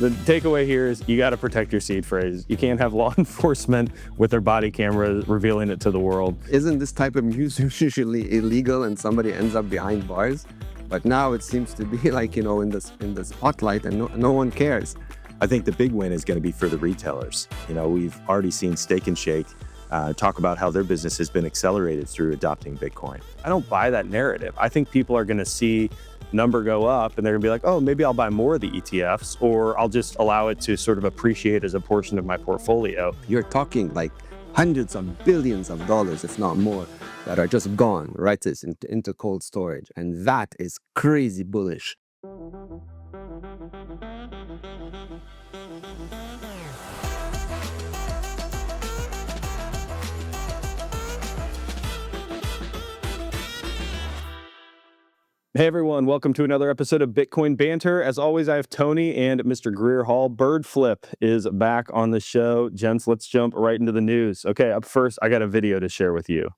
The takeaway here is you got to protect your seed phrase. You can't have law enforcement with their body cameras revealing it to the world. Isn't this type of news usually illegal and somebody ends up behind bars? But now it seems to be like, in the spotlight and no one cares. I think the big win is going to be for the retailers. We've already seen Steak and Shake talk about how their business has been accelerated through adopting Bitcoin. I don't buy that narrative. I think people are going to see number go up and they're gonna be like, oh, maybe I'll buy more of the ETFs, or I'll just allow it to sort of appreciate as a portion of my portfolio. You're talking like hundreds of billions of dollars, if not more, that are just gone right into cold storage. And that is crazy bullish. Hey everyone, welcome to another episode of Bitcoin Banter. As always, I have Tony and Mr. Greer Hall. Bird Flip is back on the show. Gents, let's jump right into the news. Okay, up first, I got a video to share with you.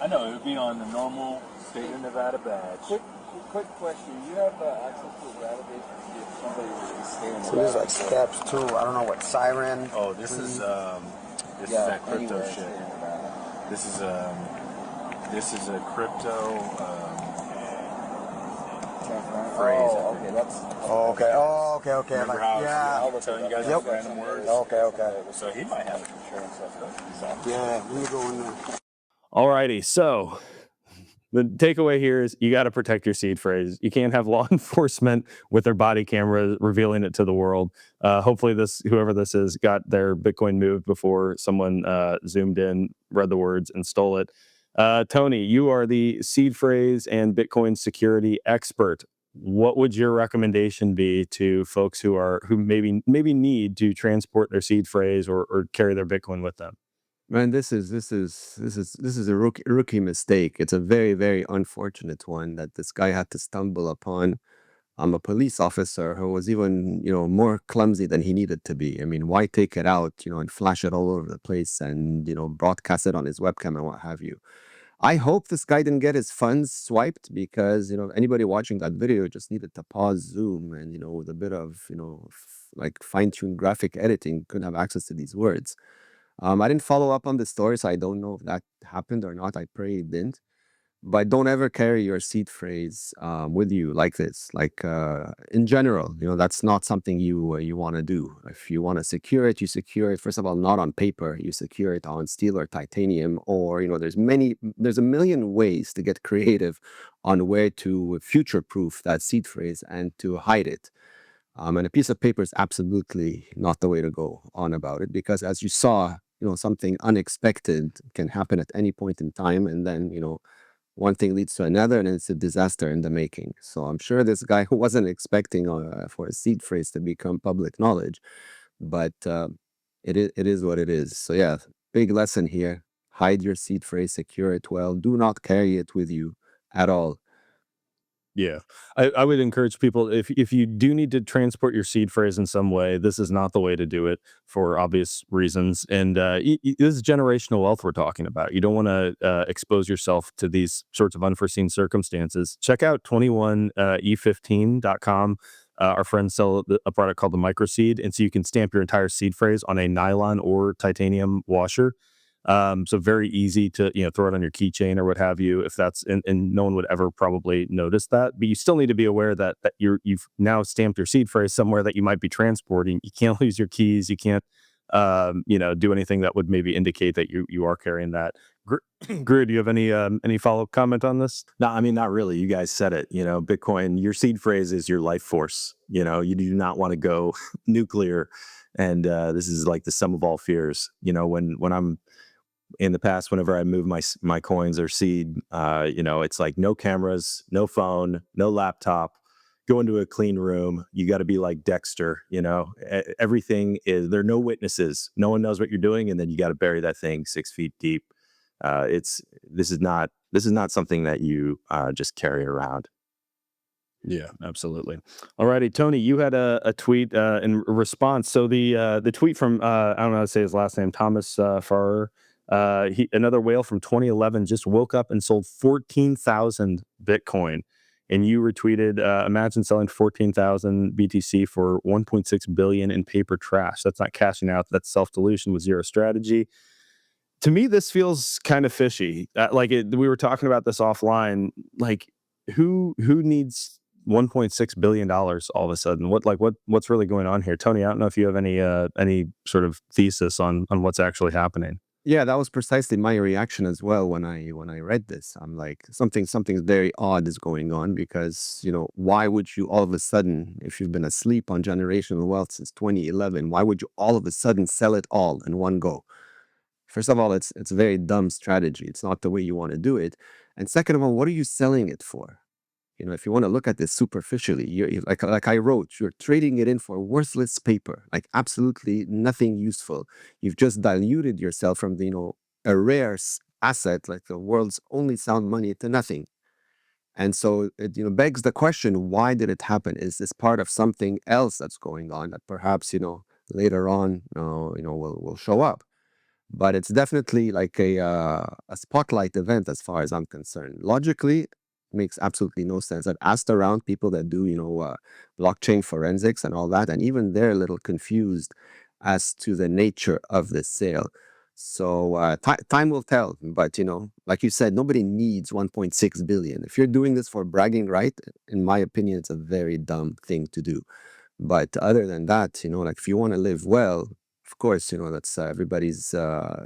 I know, it would be on the normal state of Nevada badge. Quick question. You have access to a database if somebody was to stay in Nevada? So there's like steps too. I don't know what Siren. Oh, this is that crypto shit. This is a crypto phrase. Oh, okay, that's. Okay. Remember Like, how yeah. I was telling you guys Yep. random words? Okay. So he might have insurance stuff. Yeah, let me go in there. Alrighty, so the takeaway here is you got to protect your seed phrase. You can't have law enforcement with their body cameras revealing it to the world. Hopefully whoever this is got their Bitcoin moved before someone zoomed in, read the words, and stole it. Tony, you are the seed phrase and Bitcoin security expert. What would your recommendation be to folks who maybe need to transport their seed phrase or carry their Bitcoin with them? Man, this is a rookie mistake. It's a very, very unfortunate one that this guy had to stumble upon. I'm a police officer who was even, more clumsy than he needed to be. I mean, why take it out, and flash it all over the place and, broadcast it on his webcam and what have you. I hope this guy didn't get his funds swiped because, anybody watching that video just needed to pause Zoom and, with a bit of, like fine-tuned graphic editing, could have access to these words. I didn't follow up on the story, so I don't know if that happened or not. I pray it didn't. But don't ever carry your seed phrase with you like this. Like in general, that's not something you want to do. If you want to secure it, you secure it, first of all, not on paper. You secure it on steel or titanium, or there's a million ways to get creative on where to future-proof that seed phrase and to hide it. And a piece of paper is absolutely not the way to go on about it, because as you saw, something unexpected can happen at any point in time, and then one thing leads to another, and it's a disaster in the making. So I'm sure this guy who wasn't expecting for a seed phrase to become public knowledge, but it is what it is. So yeah, big lesson here: hide your seed phrase, secure it well. Do not carry it with you at all. Yeah, I would encourage people, if you do need to transport your seed phrase in some way, this is not the way to do it for obvious reasons. And this is generational wealth we're talking about. You don't want to expose yourself to these sorts of unforeseen circumstances. Check out 21e15.com. Our friends sell a product called the microseed, and so you can stamp your entire seed phrase on a nylon or titanium washer. So very easy to throw it on your keychain or what have you, if that's and no one would ever probably notice that. But you still need to be aware that you've now stamped your seed phrase somewhere that you might be transporting. You can't lose your keys. You can't do anything that would maybe indicate that you are carrying that. Greer, do you have any follow-up comment on this? No, I mean, not really. You guys said it. Bitcoin, your seed phrase is your life force. You do not want to go nuclear, and this is like the sum of all fears. When I'm in the past, whenever I move my coins or seed, it's like no cameras, no phone, no laptop, go into a clean room. You got to be like Dexter, everything is, there are no witnesses. No one knows what you're doing. And then you got to bury that thing 6 feet deep. This is not something that you just carry around. Yeah, absolutely. All righty, Tony, you had a tweet in response. So the tweet from I don't know how to say his last name, Thomas Farrer. Another whale from 2011 just woke up and sold 14,000 Bitcoin. and you retweeted, imagine selling 14,000 BTC for 1.6 billion in paper trash. That's not cashing out. That's self-dilution with zero strategy. To me, this feels kind of fishy. We were talking about this offline. Like, who needs $1.6 billion all of a sudden? What's really going on here, Tony? I don't know if you have any sort of thesis on what's actually happening. Yeah, that was precisely my reaction as well when I read this. I'm like, something very odd is going on, because why would you all of a sudden, if you've been asleep on generational wealth since 2011, why would you all of a sudden sell it all in one go? First of all, it's a very dumb strategy. It's not the way you want to do it. And second of all, what are you selling it for? If you want to look at this superficially, like I wrote, you're trading it in for worthless paper, like absolutely nothing useful. You've just diluted yourself from a rare asset, like the world's only sound money, to nothing. And so it begs the question: why did it happen? Is this part of something else that's going on that perhaps later on will show up? But it's definitely like a spotlight event as far as I'm concerned. Logically, it makes absolutely no sense. I've asked around people that do blockchain forensics and all that, and even they're a little confused as to the nature of the sale. So time will tell. But like you said, nobody needs 1.6 billion. If you're doing this for bragging right, in my opinion, it's a very dumb thing to do. But other than that, like, if you want to live well, of course, that's everybody's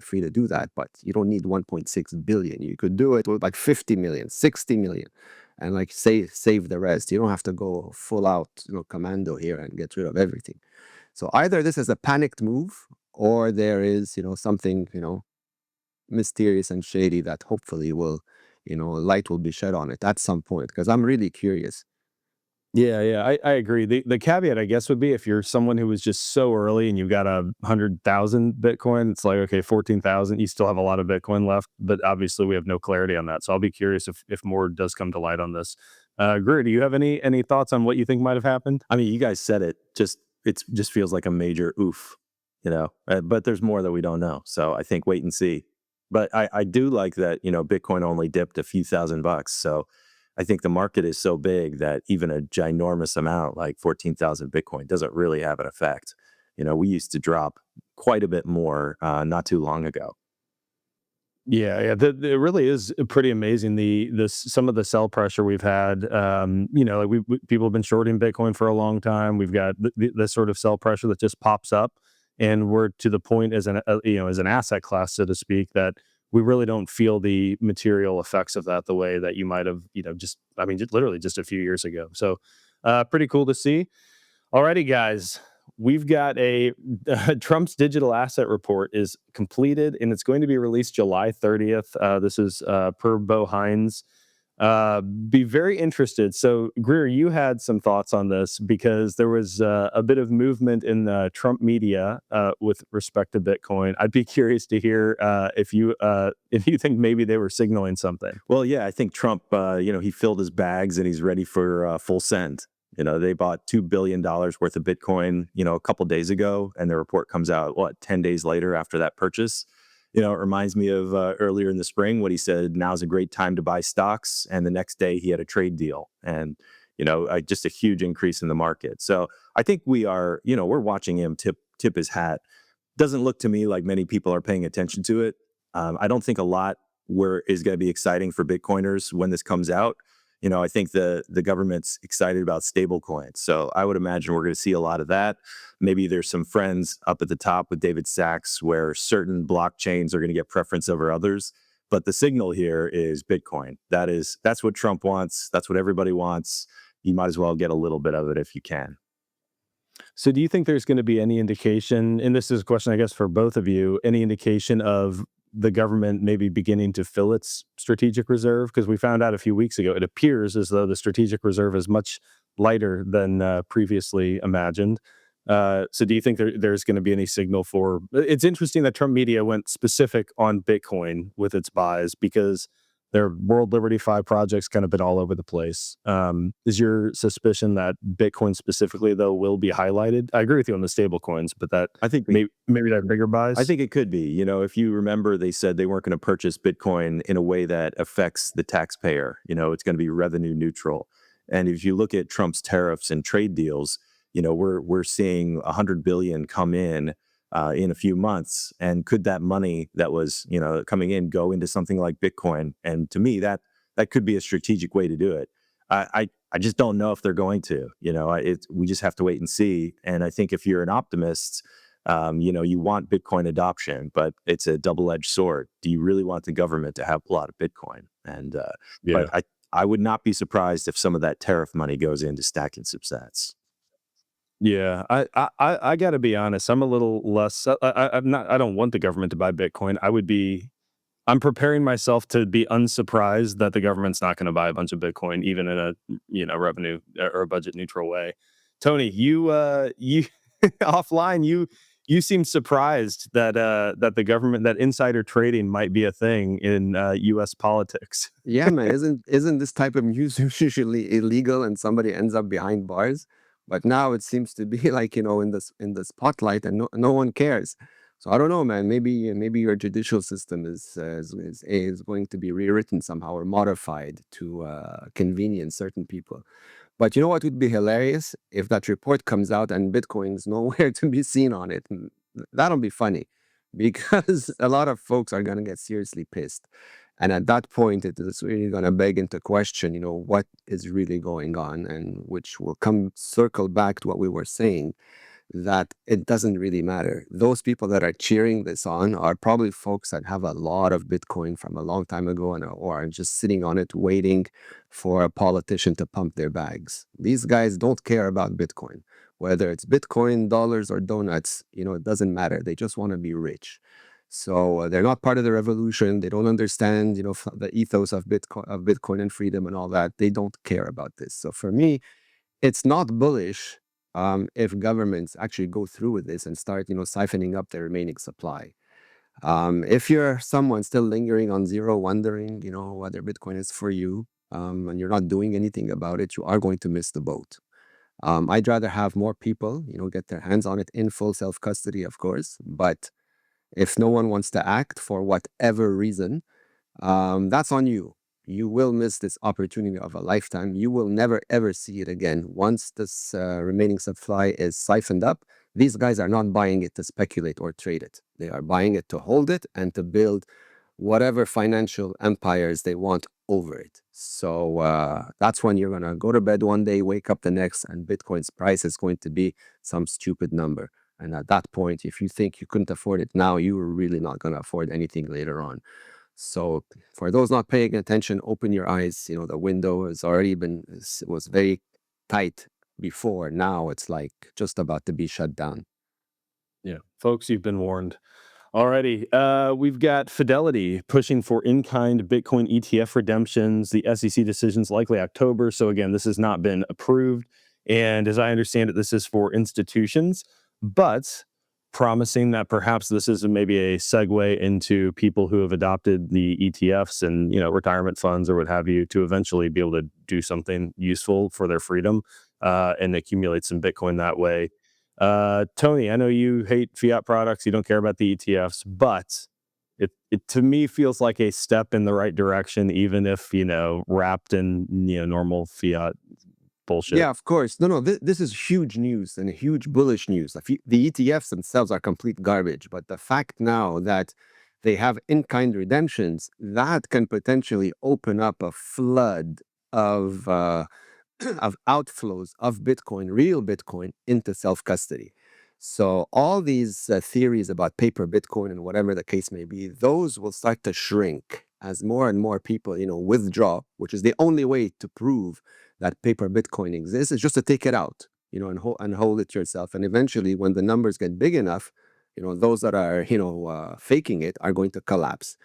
free to do that. But you don't need 1.6 billion. You could do it with like 50 million, 60 million, and like save the rest. You don't have to go full out, commando here and get rid of everything. So either this is a panicked move, or there is, something, mysterious and shady that hopefully will, light will be shed on it at some point, because I'm really curious. Yeah, I agree. The caveat, I guess, would be if you're someone who was just so early and you've got 100,000 Bitcoin, it's like, okay, 14,000, you still have a lot of Bitcoin left, but obviously we have no clarity on that. So I'll be curious if more does come to light on this. Greer, do you have any thoughts on what you think might have happened? I mean, you guys said it. It just feels like a major oof, But there's more that we don't know. So I think wait and see. But I do like that, Bitcoin only dipped a few $1,000. So I think the market is so big that even a ginormous amount like 14,000 Bitcoin doesn't really have an effect. We used to drop quite a bit more not too long ago. Yeah. It really is pretty amazing. Some of the sell pressure we've had. People have been shorting Bitcoin for a long time. We've got this sort of sell pressure that just pops up, and we're to the point as an asset class, so to speak, that we really don't feel the material effects of that the way that you might have, just literally just a few years ago. So, pretty cool to see. Alrighty, guys. We've got Trump's digital asset report is completed, and it's going to be released July 30th. This is per Bo Hines. Be very interested. So, Greer, you had some thoughts on this because there was a bit of movement in the Trump media with respect to Bitcoin. I'd be curious to hear if you think maybe they were signaling something. Well, yeah, I think Trump, he filled his bags and he's ready for full send. They bought $2 billion worth of Bitcoin, a couple days ago, and the report comes out, 10 days later after that purchase. It reminds me of earlier in the spring when he said, now's a great time to buy stocks. And the next day he had a trade deal and, just a huge increase in the market. So I think we are, we're watching him tip his hat. Doesn't look to me like many people are paying attention to it. I don't think a lot is going to be exciting for Bitcoiners when this comes out. I think the government's excited about stable coins. So I would imagine we're going to see a lot of that. Maybe there's some friends up at the top with David Sachs where certain blockchains are going to get preference over others. But the signal here is Bitcoin. That's what Trump wants. That's what everybody wants. You might as well get a little bit of it if you can. So do you think there's going to be any indication, and this is a question, I guess, for both of you, any indication of the government maybe beginning to fill its strategic reserve? Because we found out a few weeks ago, it appears as though the strategic reserve is much lighter than previously imagined. So do you think there's going to be any signal for... It's interesting that Trump media went specific on Bitcoin with its buys because their World Liberty 5 project's kind of been all over the place. Is your suspicion that Bitcoin specifically, though, will be highlighted? I agree with you on the stable coins, but I think maybe that bigger buys? I think it could be. If you remember, they said they weren't going to purchase Bitcoin in a way that affects the taxpayer. It's going to be revenue neutral. And if you look at Trump's tariffs and trade deals, we're seeing 100 billion come in a few months. And could that money that was coming in go into something like Bitcoin? And to me, that could be a strategic way to do it. I just don't know if they're going to. We just have to wait and see. And I think if you're an optimist, you want Bitcoin adoption, but it's a double-edged sword. Do you really want the government to have a lot of Bitcoin? And Yeah. but I would not be surprised if some of that tariff money goes into stacking some sats. Yeah, I got to be honest. I'm a little less. I'm not. I don't want the government to buy Bitcoin. I'm preparing myself to be unsurprised that the government's not going to buy a bunch of Bitcoin, even in a revenue or a budget neutral way. Tony, you offline, you seem surprised that that the government, that insider trading might be a thing in U.S. politics. Yeah, man, isn't this type of news usually illegal and somebody ends up behind bars? But now it seems to be like, in the spotlight, and no one cares. So I don't know, man. Maybe your judicial system is going to be rewritten somehow or modified to convenience certain people. But you know what would be hilarious? If that report comes out and Bitcoin's nowhere to be seen on it. That'll be funny because a lot of folks are going to get seriously pissed. And at that point, it is really going to beg into question, what is really going on, and which will come circle back to what we were saying, that it doesn't really matter. Those people that are cheering this on are probably folks that have a lot of Bitcoin from a long time ago or are just sitting on it waiting for a politician to pump their bags. These guys don't care about Bitcoin. Whether it's Bitcoin, dollars, or donuts, it doesn't matter. They just want to be rich. So they're not part of the revolution. They don't understand, the ethos of Bitcoin and freedom and all that. They don't care about this. So for me, it's not bullish if governments actually go through with this and start, siphoning up the remaining supply. If you're someone still lingering on zero, wondering, whether Bitcoin is for you, and you're not doing anything about it, you are going to miss the boat. I'd rather have more people, get their hands on it in full self-custody, of course. But if no one wants to act for whatever reason, that's on you. You will miss this opportunity of a lifetime. You will never, ever see it again. Once this remaining supply is siphoned up, these guys are not buying it to speculate or trade it. They are buying it to hold it and to build whatever financial empires they want over it. So that's when you're going to go to bed one day, wake up the next, and Bitcoin's price is going to be some stupid number. And at that point, if you think you couldn't afford it now, you were really not going to afford anything later on. So for those not paying attention, open your eyes. The window was very tight before. Now it's like just about to be shut down. Yeah, folks, you've been warned. Alrighty, we've got Fidelity pushing for in-kind Bitcoin ETF redemptions. The SEC decision's likely October. So again, this has not been approved. And as I understand it, this is for institutions, but promising that perhaps this is maybe a segue into people who have adopted the ETFs and, retirement funds or what have you, to eventually be able to do something useful for their freedom and accumulate some Bitcoin that way. Tony, I know you hate fiat products. You don't care about the ETFs, but it to me feels like a step in the right direction, even if, wrapped in, normal fiat bullshit. Yeah, of course. No, this is huge news and huge bullish news. The ETFs themselves are complete garbage, but the fact now that they have in-kind redemptions, that can potentially open up a flood of of outflows of Bitcoin, real Bitcoin, into self-custody. So all these theories about paper Bitcoin and whatever the case may be, those will start to shrink as more and more people, withdraw, which is the only way to prove that paper Bitcoin exists, is just to take it out, and hold it yourself. And eventually, when the numbers get big enough, those that are, faking it are going to collapse.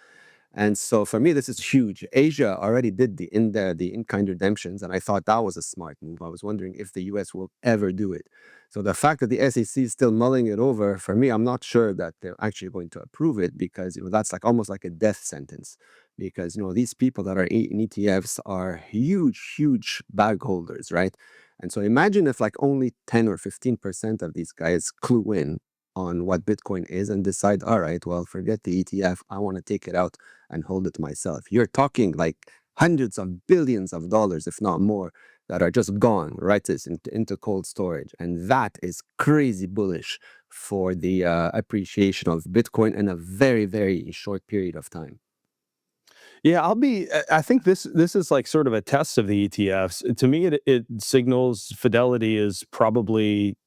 And so for me, this is huge. Asia already did the in-kind redemptions, and I thought that was a smart move. I was wondering if the US will ever do it. So the fact that the SEC is still mulling it over, for me, I'm not sure that they're actually going to approve it, because that's like almost like a death sentence. Because these people that are in ETFs are huge bag holders, right? And so imagine if like only 10 or 15% of these guys clue in on what Bitcoin is and decide, all right, well, forget the ETF. I want to take it out and hold it myself. You're talking like hundreds of billions of dollars, if not more, that are just gone, right? This into cold storage, and that is crazy bullish for the appreciation of Bitcoin in a very, very short period of time. Yeah, I think this is like sort of a test of the ETFs. To me, it signals Fidelity is probably,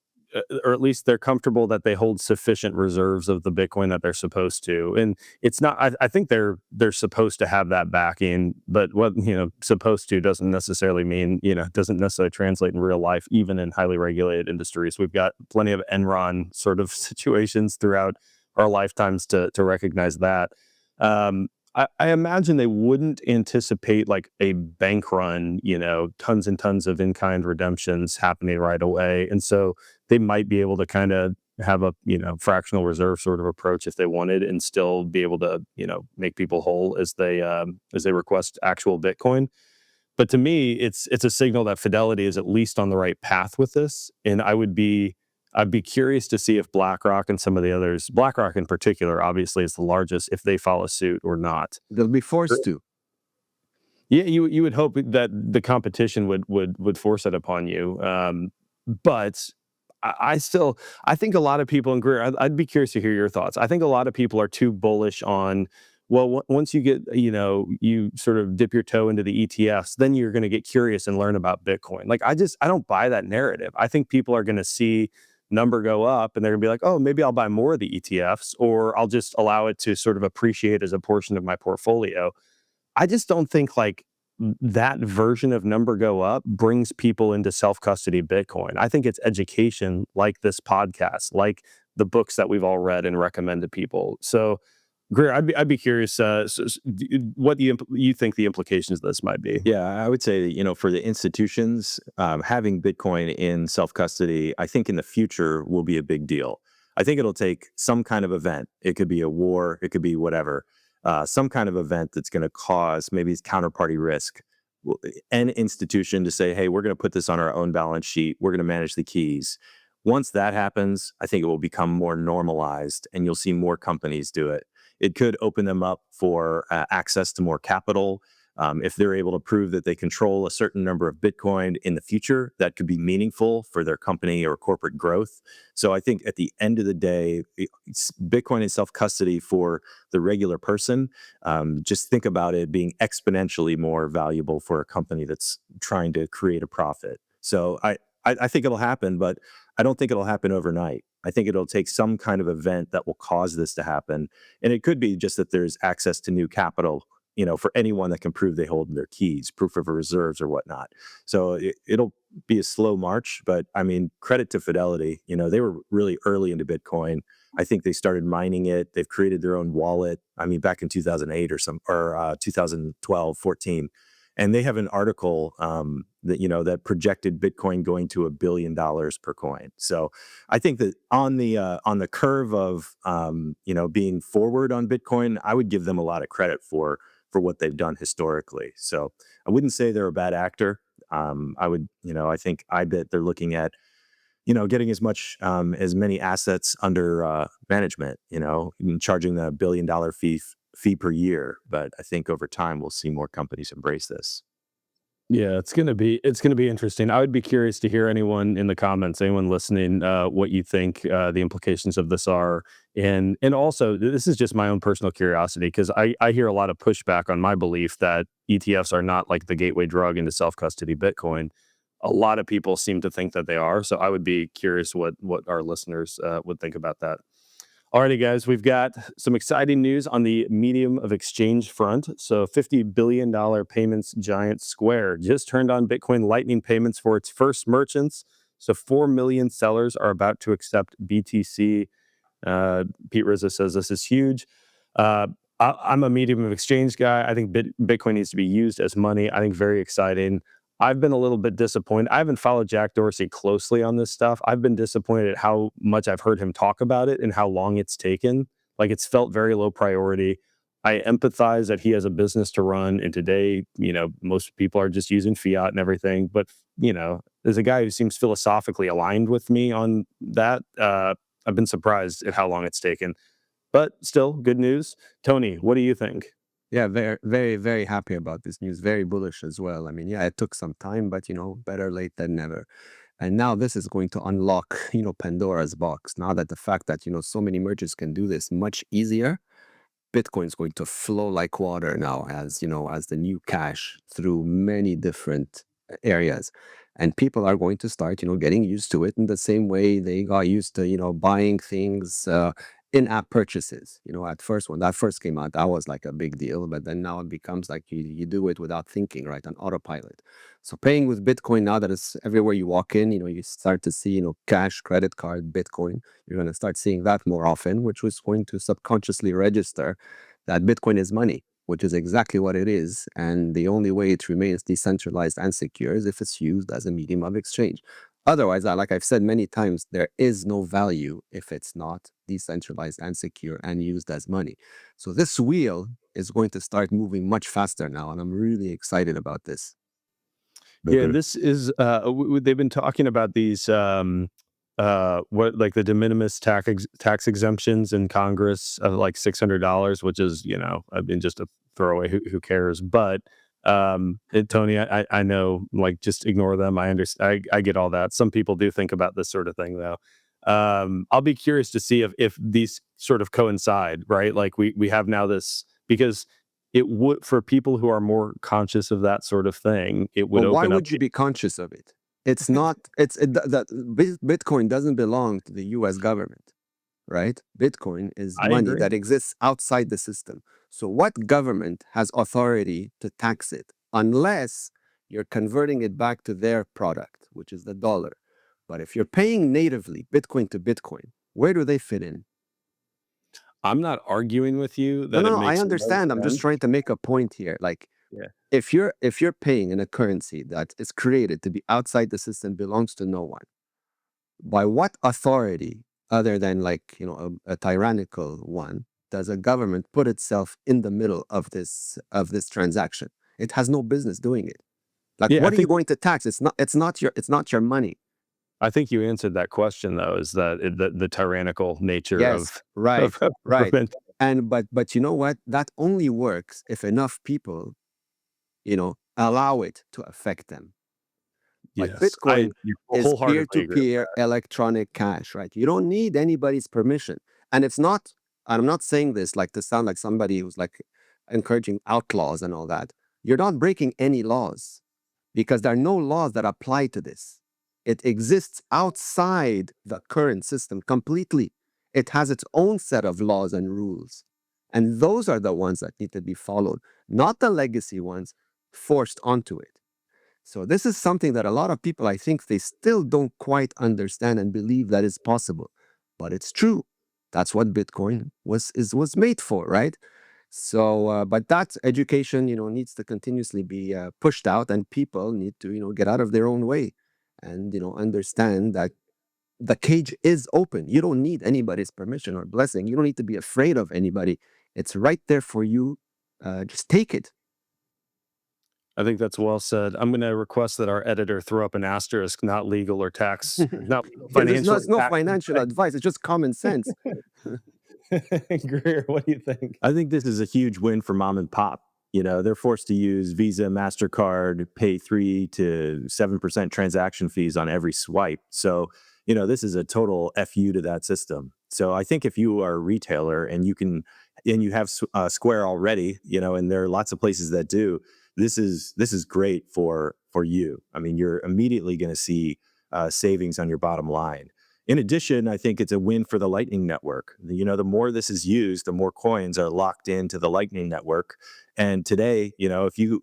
or at least they're comfortable that they hold sufficient reserves of the Bitcoin that they're supposed to. And it's not. I think they're supposed to have that backing, but what supposed to doesn't necessarily mean doesn't necessarily translate in real life, even in highly regulated industries. We've got plenty of Enron sort of situations throughout our lifetimes to recognize that. I imagine they wouldn't anticipate like a bank run, tons and tons of in-kind redemptions happening right away. And so they might be able to kind of have a, fractional reserve sort of approach if they wanted and still be able to, make people whole as they request actual Bitcoin. But to me, it's a signal that Fidelity is at least on the right path with this. And I'd be curious to see if BlackRock and some of the others, BlackRock in particular, obviously is the largest, if they follow suit or not. They'll be forced to. Yeah, you would hope that the competition would force it upon you. But I think a lot of people in Greer, I'd be curious to hear your thoughts. I think a lot of people are too bullish on, well, once you get, you sort of dip your toe into the ETFs, then you're going to get curious and learn about Bitcoin. Like, I don't buy that narrative. I think people are going to see number go up and they're gonna be like, oh, maybe I'll buy more of the ETFs, or I'll just allow it to sort of appreciate as a portion of my portfolio. I just don't think like that version of number go up brings people into self-custody Bitcoin. I think it's education like this podcast, like the books that we've all read and recommend to people. So Greer, I'd be curious what you think the implications of this might be. Yeah, I would say, for the institutions, having Bitcoin in self-custody, I think in the future will be a big deal. I think it'll take some kind of event. It could be a war, it could be whatever, some kind of event that's going to cause maybe it's counterparty risk. An institution to say, hey, we're going to put this on our own balance sheet. We're going to manage the keys. Once that happens, I think it will become more normalized and you'll see more companies do it. It could open them up for access to more capital. If they're able to prove that they control a certain number of Bitcoin in the future, that could be meaningful for their company or corporate growth. So I think at the end of the day, Bitcoin in self-custody for the regular person, just think about it being exponentially more valuable for a company that's trying to create a profit. So I think it'll happen, but I don't think it'll happen overnight. I think it'll take some kind of event that will cause this to happen. And it could be just that there's access to new capital, for anyone that can prove they hold their keys, proof of reserves or whatnot. So it'll be a slow march, but I mean, credit to Fidelity. They were really early into Bitcoin. I think they started mining it. They've created their own wallet. I mean, back in 2008 or 2012, 14. And they have an article that projected Bitcoin going to $1 billion per coin. So I think that on the curve of being forward on Bitcoin, I would give them a lot of credit for what they've done historically. So I wouldn't say they're a bad actor. I bet they're looking at getting as many assets under management, and charging the $1 billion fee per year. But I think over time we'll see more companies embrace this. Yeah, it's gonna be interesting. I would be curious to hear anyone in the comments, anyone listening, what you think the implications of this are, and also this is just my own personal curiosity because I hear a lot of pushback on my belief that ETFs are not like the gateway drug into self custody Bitcoin. A lot of people seem to think that they are, so I would be curious what our listeners would think about that. Alrighty, guys, we've got some exciting news on the medium of exchange front. So $50 billion payments giant Square just turned on Bitcoin Lightning payments for its first merchants. So 4 million sellers are about to accept BTC. Pete Rizzo says this is huge. I'm a medium of exchange guy. I think Bitcoin needs to be used as money. I think very exciting. I've been a little bit disappointed. I haven't followed Jack Dorsey closely on this stuff. I've been disappointed at how much I've heard him talk about it and how long it's taken. Like it's felt very low priority. I empathize that he has a business to run. And today, most people are just using fiat and everything. But, there's a guy who seems philosophically aligned with me on that. I've been surprised at how long it's taken. But still, good news. Tony, what do you think? Yeah, very, very, very happy about this news. Very bullish as well. I mean, yeah, it took some time, but better late than never. And now this is going to unlock, Pandora's box. Now that the fact that, so many merchants can do this much easier, Bitcoin's going to flow like water now as the new cash through many different areas. And people are going to start, getting used to it in the same way they got used to, buying things, in-app purchases. At first, when that first came out, that was like a big deal. But then now it becomes like you do it without thinking, right? On autopilot. So paying with Bitcoin, now that it's everywhere you walk in, you start to see, cash, credit card, Bitcoin. You're going to start seeing that more often, which was going to subconsciously register that Bitcoin is money, which is exactly what it is. And the only way it remains decentralized and secure is if it's used as a medium of exchange. Otherwise, like I've said many times, there is no value if it's not decentralized and secure and used as money. So this wheel is going to start moving much faster now, and I'm really excited about this. Yeah, this is they've been talking about these what like the de minimis tax exemptions in Congress of like $600, which is, I mean, just a throwaway, who cares? But Tony, I know, like, just ignore them. I understand. I get all that. Some people do think about this sort of thing, though. I'll be curious to see if these sort of coincide, right? Like we have now this, because it would, for people who are more conscious of that sort of thing, it would But why open up. would you be conscious of it? It's not, that Bitcoin doesn't belong to the US government, right? Bitcoin is I money agree. that exists outside the system. So what government has authority to tax it unless you're converting it back to their product, which is the dollar? But if you're paying natively Bitcoin to Bitcoin, where do they fit in? I'm not arguing with you No, that no, it no, I makes no understand. I'm just sense. trying to make a point here. Like, Yeah. if you're paying in a currency that is created to be outside the system, belongs to no one, by what authority, other than like a tyrannical one, does a government put itself in the middle of this transaction? It has no business doing it. Like, Yeah, what are you going to tax? It's not your money. I think you answered that question, though, is that the tyrannical nature Yes, of right, of right. government. And but you know what? That only works if enough people allow it to affect them. Like, Yes, I Bitcoin is wholeheartedly agree with peer-to-peer electronic cash, right? You don't need anybody's permission. And it's not, and I'm not saying this like to sound like somebody who's like encouraging outlaws and all that. You're not breaking any laws because there are no laws that apply to this. It exists outside the current system completely. It has its own set of laws and rules. And those are the ones that need to be followed, not the legacy ones forced onto it. So this is something that a lot of people, I think, they still don't quite understand and believe that is possible, but it's true. That's what Bitcoin was made for, right? So, but that education, needs to continuously be pushed out, and people need to, get out of their own way, and understand that the cage is open. You don't need anybody's permission or blessing. You don't need to be afraid of anybody. It's right there for you. Just take it. I think that's well said. I'm going to request that our editor throw up an asterisk, not legal or tax, not legal, Yeah, there's no, financial or it's no tax. financial advice. It's just common sense. Greer, what do you think? I think this is a huge win for mom and pop. They're forced to use Visa, MasterCard, pay 3 to 7% transaction fees on every swipe. So, this is a total FU to that system. So I think if you are a retailer and you have Square already, and there are lots of places that do, this is great for you. I mean, you're immediately going to see savings on your bottom line. In addition, I think it's a win for the Lightning Network. The more this is used, the more coins are locked into the Lightning Network. And today, if you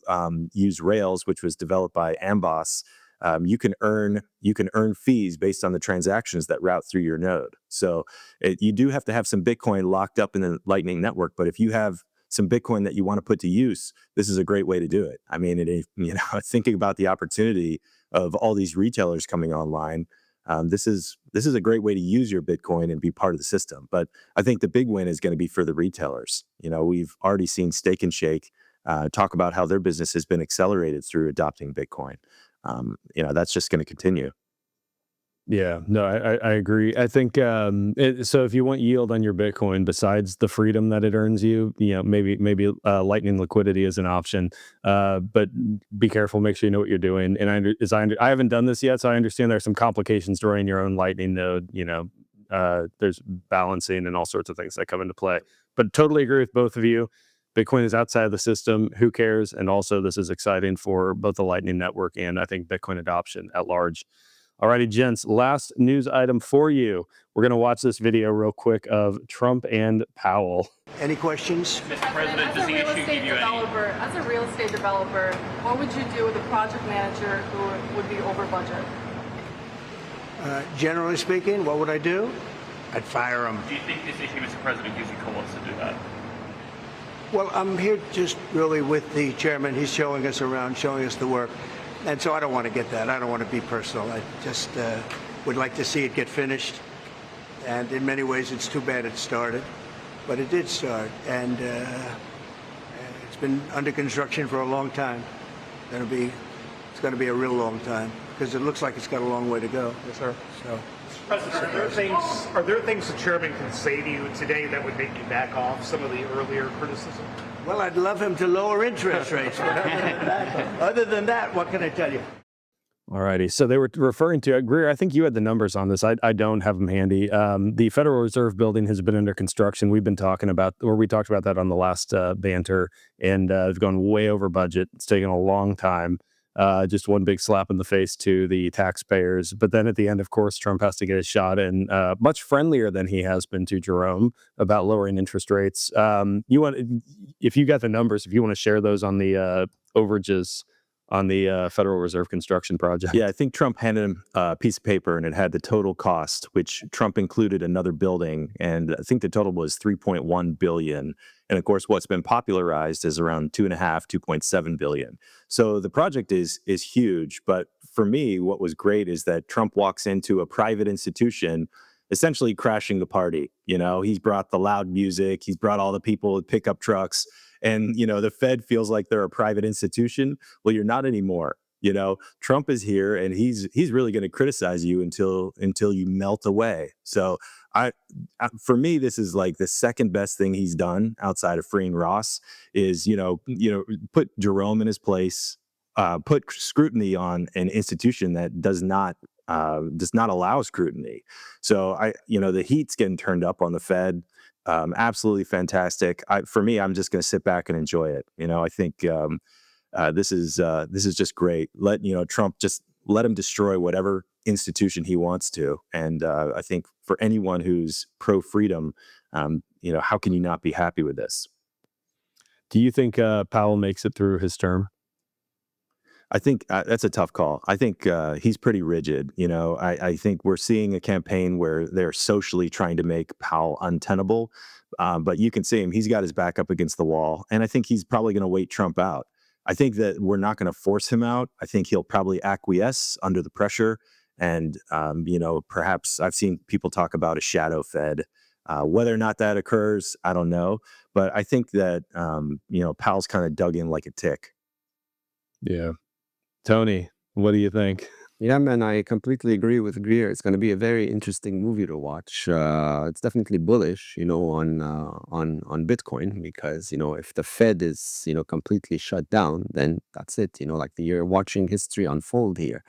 use Rails, which was developed by Amboss, you can earn fees based on the transactions that route through your node. So you do have to have some Bitcoin locked up in the Lightning Network. But if you have some Bitcoin that you want to put to use, this is a great way to do it. I mean, thinking about the opportunity of all these retailers coming online. This is a great way to use your Bitcoin and be part of the system. But I think the big win is going to be for the retailers. We've already seen Steak and Shake talk about how their business has been accelerated through adopting Bitcoin. That's just going to continue. Yeah, no, I agree. I think so. If you want yield on your Bitcoin, besides the freedom that it earns you, maybe Lightning liquidity is an option. But be careful. Make sure you know what you're doing. And I haven't done this yet, so I understand there's some complications to running your own Lightning node. There's balancing and all sorts of things that come into play. But totally agree with both of you. Bitcoin is outside of the system. Who cares? And also, this is exciting for both the Lightning Network and I think Bitcoin adoption at large. Alrighty, gents, last news item for you. We're going to watch this video real quick of Trump and Powell. Any questions? Mr. President, does the issue give you any? As a real estate developer, what would you do with a project manager who would be over budget? Generally speaking, what would I do? I'd fire him. Do you think this issue, Mr. President, gives you cause to do that? Well, I'm here just really with the chairman. He's showing us around, showing us the work. And so I don't want to get that. I don't want to be personal. I just would like to see it get finished. And in many ways, it's too bad it started. But it did start. And it's been under construction for a long time. It's going to be a real long time because it looks like it's got a long way to go. Yes, sir. So, President, are there things the chairman can say to you today that would make you back off some of the earlier criticism? well, I'd love him to lower interest rates. But other than that, what can I tell you? Alrighty, so they were referring to Greer. I think you had the numbers on this. I don't have them handy. The Federal Reserve building has been under construction. We talked about that on the last banter, and it's gone way over budget. It's taken a long time. Just one big slap in the face to the taxpayers. But then at the end, of course, Trump has to get his shot in, much friendlier than he has been to Jerome about lowering interest rates. If you got the numbers, if you want to share those on the overages on the Federal Reserve construction project. Yeah, I think Trump handed him a piece of paper and it had the total cost, which Trump included another building. And I think the total was $3.1 billion. And of course, what's been popularized is around $2.7 billion. So the project is huge. But for me, what was great is that Trump walks into a private institution essentially crashing the party. He's brought the loud music. He's brought all the people with pickup trucks. And, the Fed feels like they're a private institution. Well, you're not anymore. Trump is here and he's really going to criticize you until you melt away. So for me, this is like the second best thing he's done outside of freeing Ross is, put Jerome in his place, put scrutiny on an institution that does not allow scrutiny. So the heat's getting turned up on the Fed. Absolutely fantastic. For me, I'm just going to sit back and enjoy it. I think this is just great. Trump just let him destroy whatever institution he wants to. And I think for anyone who's pro freedom, how can you not be happy with this? Do you think Powell makes it through his term? I think that's a tough call. I think he's pretty rigid. I think we're seeing a campaign where they're socially trying to make Powell untenable. But you can see him. He's got his back up against the wall. And I think he's probably going to wait Trump out. I think that we're not going to force him out. I think he'll probably acquiesce under the pressure. And, perhaps I've seen people talk about a shadow Fed. Whether or not that occurs, I don't know. But I think that, Powell's kind of dug in like a tick. Yeah. Tony, what do you think? Yeah, man, I completely agree with Greer. It's going to be a very interesting movie to watch. It's definitely bullish, on Bitcoin because if the Fed is completely shut down, then that's it. Like you're watching history unfold here.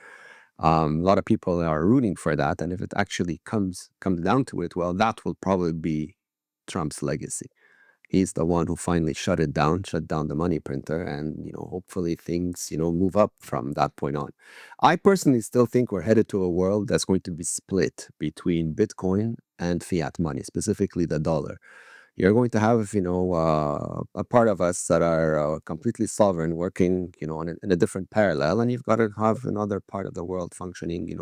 A lot of people are rooting for that, and if it actually comes down to it, well, that will probably be Trump's legacy. He's the one who finally shut down the money printer, and hopefully things move up from that point on. I personally still think we're headed to a world that's going to be split between Bitcoin and fiat money, specifically the dollar. You're going to have a part of us that are completely sovereign, working in a different parallel, and you've got to have another part of the world functioning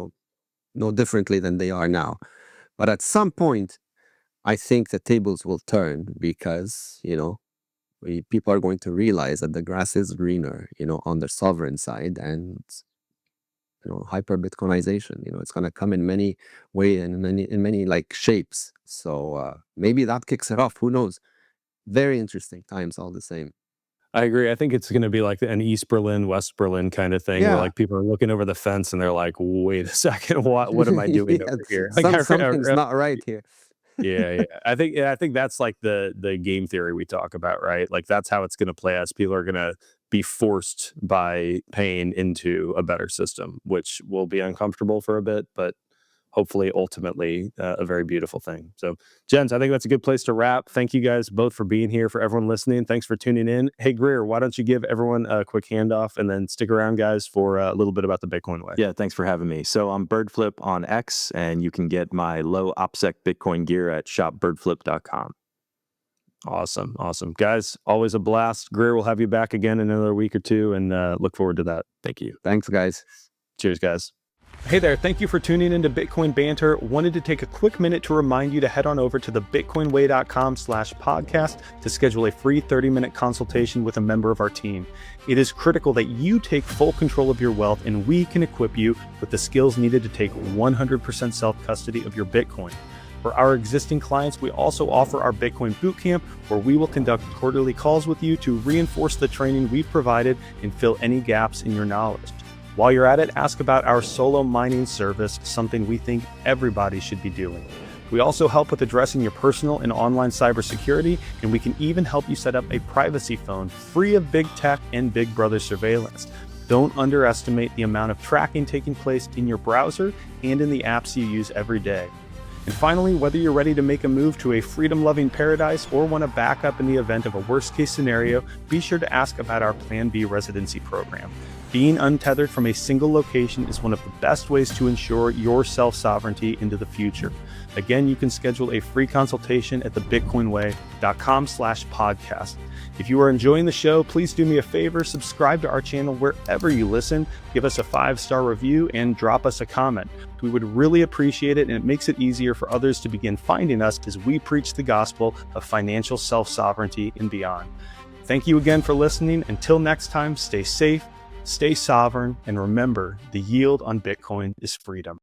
no differently than they are now. But at some point, I think the tables will turn because, people are going to realize that the grass is greener, on the sovereign side, and, hyper Bitcoinization, it's going to come in many ways and in many like shapes. So maybe that kicks it off. Who knows? Very interesting times all the same. I agree. I think it's going to be like an East Berlin, West Berlin kind of thing, where Yeah. like people are looking over the fence and they're like, "Wait a second, what am I doing Yeah, over here?" Like, something's not right here. yeah. I think that's like the game theory we talk about, right? Like that's how it's going to play out. People are going to be forced by pain into a better system, which will be uncomfortable for a bit, but hopefully ultimately a very beautiful thing. So, gents, I think that's a good place to wrap. Thank you guys both for being here. For everyone listening, thanks for tuning in. Hey, Greer, why don't you give everyone a quick handoff and then stick around, guys, for a little bit about the Bitcoin way. Yeah, thanks for having me. So I'm Birdflip on X, and you can get my low OPSEC Bitcoin gear at shopbirdflip.com. Awesome, guys. Always a blast. Greer, will have you back again in another week or two, and look forward to that. Thank you. Thanks, guys. Cheers, guys. Hey there, thank you for tuning into Bitcoin Banter. Wanted to take a quick minute to remind you to head on over to the bitcoinway.com/podcast to schedule a free 30-minute consultation with a member of our team. It is critical that you take full control of your wealth, and we can equip you with the skills needed to take 100% self-custody of your Bitcoin. For our existing clients, we also offer our Bitcoin Bootcamp, where we will conduct quarterly calls with you to reinforce the training we've provided and fill any gaps in your knowledge. While you're at it, ask about our solo mining service, something we think everybody should be doing. We also help with addressing your personal and online cybersecurity, and we can even help you set up a privacy phone free of big tech and Big Brother surveillance. Don't underestimate the amount of tracking taking place in your browser and in the apps you use every day. And finally, whether you're ready to make a move to a freedom-loving paradise or want to back up in the event of a worst-case scenario, be sure to ask about our Plan B residency program. Being untethered from a single location is one of the best ways to ensure your self-sovereignty into the future. Again, you can schedule a free consultation at thebitcoinway.com/podcast. If you are enjoying the show, please do me a favor, subscribe to our channel wherever you listen, give us a 5-star review, and drop us a comment. We would really appreciate it, and it makes it easier for others to begin finding us as we preach the gospel of financial self-sovereignty and beyond. Thank you again for listening. Until next time, stay safe, stay sovereign, and remember, the yield on Bitcoin is freedom.